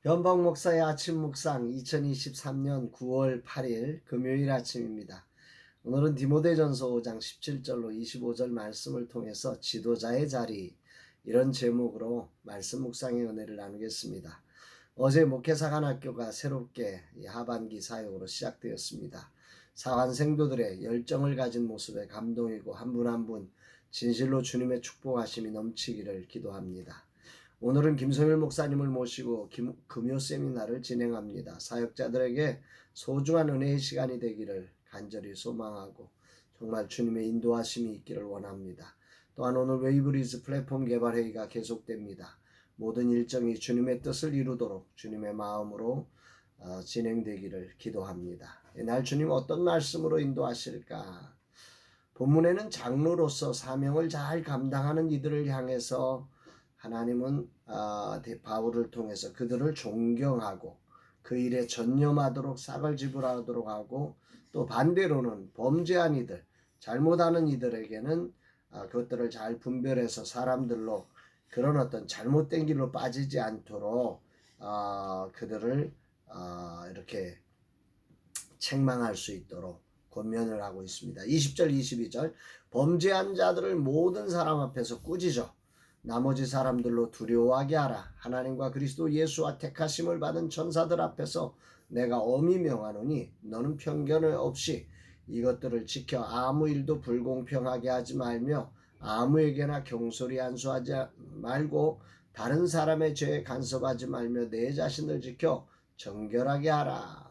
변방 목사의 아침 묵상 2023년 9월 8일 금요일 아침입니다. 오늘은 디모데전서 5장 17절로 25절 말씀을 통해서 지도자의 자리 이런 제목으로 말씀 묵상의 은혜를 나누겠습니다. 어제 목회사관학교가 새롭게 하반기 사역으로 시작되었습니다. 사관 생도들의 열정을 가진 모습에 감동이고 한 분 한 분 진실로 주님의 축복하심이 넘치기를 기도합니다. 오늘은 김성일 목사님을 모시고 금요 세미나를 진행합니다. 사역자들에게 소중한 은혜의 시간이 되기를 간절히 소망하고 정말 주님의 인도하심이 있기를 원합니다. 또한 오늘 웨이브리즈 플랫폼 개발 회의가 계속됩니다. 모든 일정이 주님의 뜻을 이루도록 주님의 마음으로 진행되기를 기도합니다. 이날 주님 어떤 말씀으로 인도하실까? 본문에는 장로로서 사명을 잘 감당하는 이들을 향해서 하나님은 바울을 통해서 그들을 존경하고 그 일에 전념하도록 싹을 지불하도록 하고, 또 반대로는 범죄한 이들, 잘못하는 이들에게는 그것들을 잘 분별해서 사람들로 그런 어떤 잘못된 길로 빠지지 않도록 그들을 이렇게 책망할 수 있도록 권면을 하고 있습니다. 20절 22절 범죄한 자들을 모든 사람 앞에서 꾸짖어 나머지 사람들로 두려워하게 하라. 하나님과 그리스도 예수와 택하심을 받은 천사들 앞에서 내가 엄히 명하노니 너는 편견을 없이 이것들을 지켜 아무 일도 불공평하게 하지 말며 아무에게나 경솔히 안수하지 말고 다른 사람의 죄에 간섭하지 말며 내 자신을 지켜 정결하게 하라.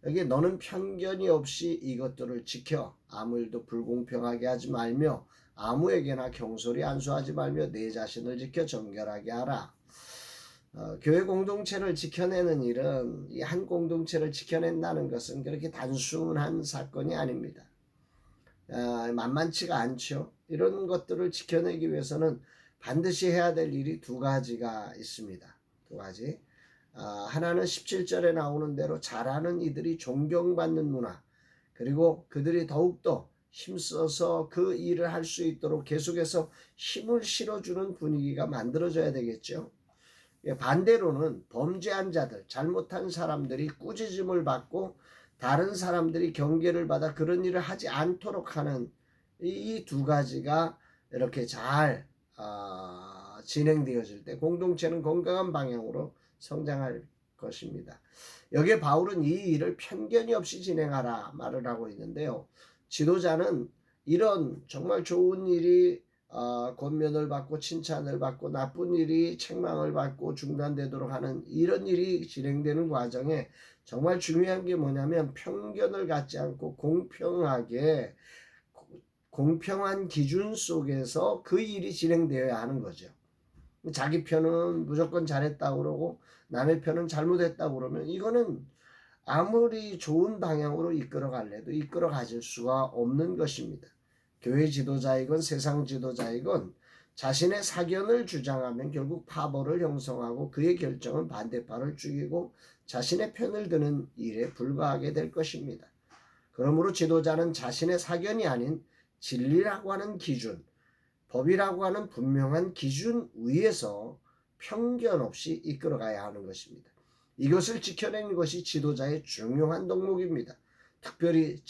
여기 너는 편견이 없이 이것들을 지켜 아무 일도 불공평하게 하지 말며 아무에게나 경솔히 안수하지 말며 내 자신을 지켜 정결하게 하라. 교회 공동체를 지켜내는 일은 이 한 공동체를 지켜낸다는 것은 그렇게 단순한 사건이 아닙니다. 만만치가 않죠. 이런 것들을 지켜내기 위해서는 반드시 해야 될 일이 두 가지가 있습니다. 두 가지. 하나는 17절에 나오는 대로 잘하는 이들이 존경받는 문화, 그리고 그들이 더욱더 힘써서 그 일을 할 수 있도록 계속해서 힘을 실어주는 분위기가 만들어져야 되겠죠. 반대로는 범죄한 자들, 잘못한 사람들이 꾸짖음을 받고 다른 사람들이 경계를 받아 그런 일을 하지 않도록 하는 이 두 가지가 이렇게 잘 진행되어질 때 공동체는 건강한 방향으로 성장할 것입니다. 여기에 바울은 이 일을 편견이 없이 진행하라 말을 하고 있는데요. 지도자는 이런 정말 좋은 일이 권면을 받고 칭찬을 받고 나쁜 일이 책망을 받고 중단되도록 하는 이런 일이 진행되는 과정에 정말 중요한 게 뭐냐면 편견을 갖지 않고 공평한 기준 속에서 그 일이 진행되어야 하는 거죠. 자기 편은 무조건 잘했다고 그러고 남의 편은 잘못했다고 그러면 이거는 아무리 좋은 방향으로 이끌어 갈래도 이끌어 가질 수가 없는 것입니다. 교회 지도자이건 세상 지도자이건 자신의 사견을 주장하면 결국 파벌을 형성하고 그의 결정은 반대파를 죽이고 자신의 편을 드는 일에 불과하게 될 것입니다. 그러므로 지도자는 자신의 사견이 아닌 진리라고 하는 기준, 법이라고 하는 분명한 기준 위에서 편견 없이 이끌어가야 하는 것입니다. 이것을 지켜내는 것이 지도자의 중요한 덕목입니다. 특별히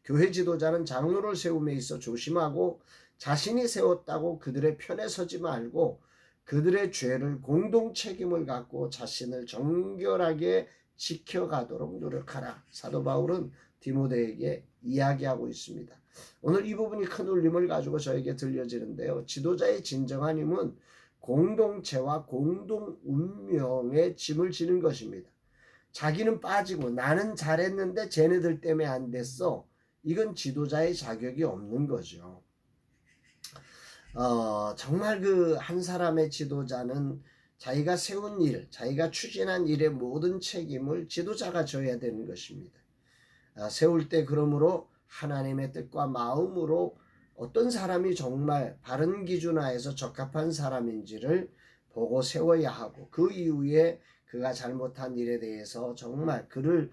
교회 지도자는 장로를 세움에 있어 조심하고 자신이 세웠다고 그들의 편에 서지 말고 그들의 죄를 공동 책임을 갖고 자신을 정결하게 지켜가도록 노력하라. 사도 바울은 디모데에게 이야기하고 있습니다. 오늘 이 부분이 큰 울림을 가지고 저에게 들려지는데요. 지도자의 진정한 힘은 공동체와 공동 운명의 짐을 지는 것입니다. 자기는 빠지고 나는 잘했는데 쟤네들 때문에 안 됐어. 이건 지도자의 자격이 없는 거죠. 정말 그 한 사람의 지도자는 자기가 세운 일, 자기가 추진한 일의 모든 책임을 지도자가 져야 되는 것입니다. 세울 때 그러므로 하나님의 뜻과 마음으로 어떤 사람이 정말 바른 기준 하에서 적합한 사람인지를 보고 세워야 하고 그 이후에 그가 잘못한 일에 대해서 정말 그를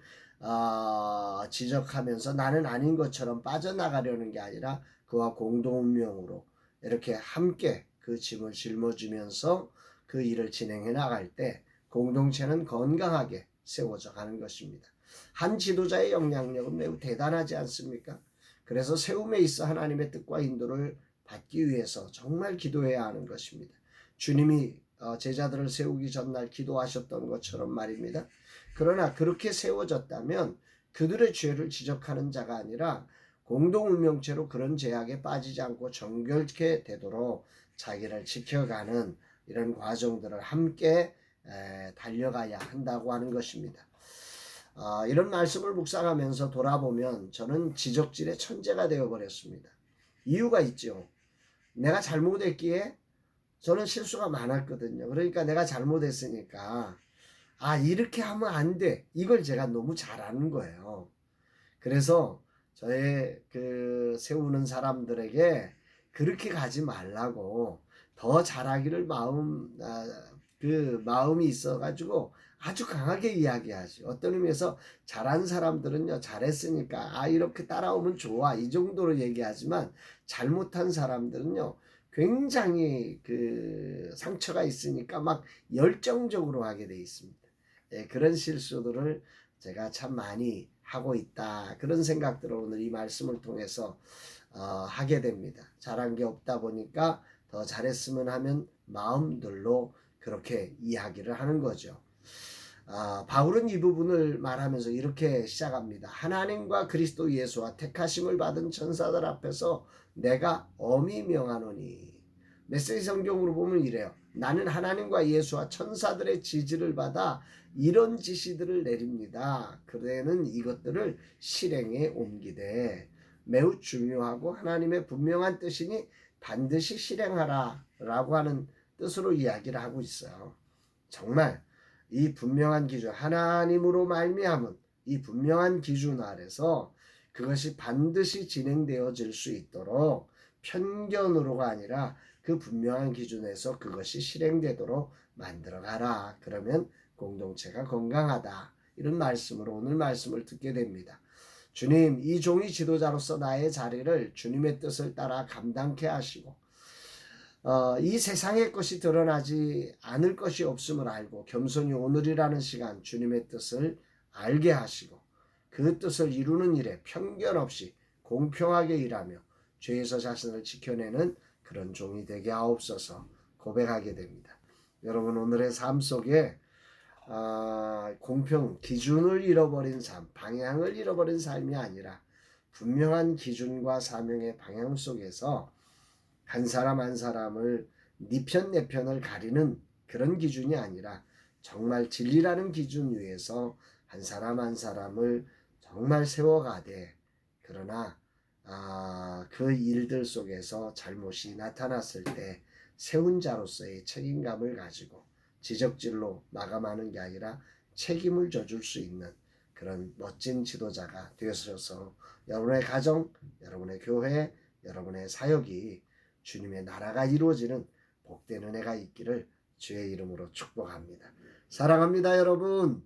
지적하면서 나는 아닌 것처럼 빠져나가려는 게 아니라 그와 공동운명으로 이렇게 함께 그 짐을 짊어지면서 그 일을 진행해 나갈 때 공동체는 건강하게 세워져 가는 것입니다. 한 지도자의 영향력은 매우 대단하지 않습니까? 그래서 세움에 있어 하나님의 뜻과 인도를 받기 위해서 정말 기도해야 하는 것입니다. 주님이 제자들을 세우기 전날 기도하셨던 것처럼 말입니다. 그러나 그렇게 세워졌다면 그들의 죄를 지적하는 자가 아니라 공동운명체로 그런 죄악에 빠지지 않고 정결케 되도록 자기를 지켜가는 이런 과정들을 함께 달려가야 한다고 하는 것입니다. 이런 말씀을 묵상하면서 돌아보면 저는 지적질의 천재가 되어버렸습니다. 이유가 있죠. 내가 잘못했기에 저는 실수가 많았거든요. 그러니까 내가 잘못했으니까 이렇게 하면 안 돼. 이걸 제가 너무 잘 아는 거예요. 그래서 저의 세우는 사람들에게 그렇게 가지 말라고 더 잘하기를 마음이 있어가지고 아주 강하게 이야기하죠. 어떤 의미에서 잘한 사람들은요, 잘했으니까 이렇게 따라오면 좋아 이 정도로 얘기하지만 잘못한 사람들은요 굉장히 상처가 있으니까 막 열정적으로 하게 돼 있습니다. 그런 실수들을 제가 참 많이 하고 있다, 그런 생각들을 오늘 이 말씀을 통해서 하게 됩니다. 잘한 게 없다 보니까 더 잘했으면 하면 마음들로 그렇게 이야기를 하는 거죠. 바울은 이 부분을 말하면서 이렇게 시작합니다. 하나님과 그리스도 예수와 택하심을 받은 천사들 앞에서 내가 엄히 명하노니. 메시지 성경으로 보면 이래요. 나는 하나님과 예수와 천사들의 지지를 받아 이런 지시들을 내립니다. 그대는 이것들을 실행에 옮기되 매우 중요하고 하나님의 분명한 뜻이니 반드시 실행하라 라고 하는 뜻으로 이야기를 하고 있어요. 정말 이 분명한 기준, 하나님으로 말미암은 이 분명한 기준 아래서 그것이 반드시 진행되어질 수 있도록 편견으로가 아니라 그 분명한 기준에서 그것이 실행되도록 만들어가라. 그러면 공동체가 건강하다. 이런 말씀으로 오늘 말씀을 듣게 됩니다. 주님, 이 종이 지도자로서 나의 자리를 주님의 뜻을 따라 감당케 하시고 이 세상의 것이 드러나지 않을 것이 없음을 알고 겸손히 오늘이라는 시간 주님의 뜻을 알게 하시고 그 뜻을 이루는 일에 편견 없이 공평하게 일하며 죄에서 자신을 지켜내는 그런 종이 되게 하옵소서 고백하게 됩니다. 여러분, 오늘의 삶 속에 공평, 기준을 잃어버린 삶, 방향을 잃어버린 삶이 아니라 분명한 기준과 사명의 방향 속에서 한 사람 한 사람을 네 편 내 편을 가리는 그런 기준이 아니라 정말 진리라는 기준 위에서 한 사람 한 사람을 정말 세워가되, 그러나 그 일들 속에서 잘못이 나타났을 때 세운 자로서의 책임감을 가지고 지적질로 마감하는 게 아니라 책임을 져줄 수 있는 그런 멋진 지도자가 되어서 여러분의 가정, 여러분의 교회, 여러분의 사역이 주님의 나라가 이루어지는 복된 은혜가 있기를 주의 이름으로 축복합니다. 사랑합니다, 여러분.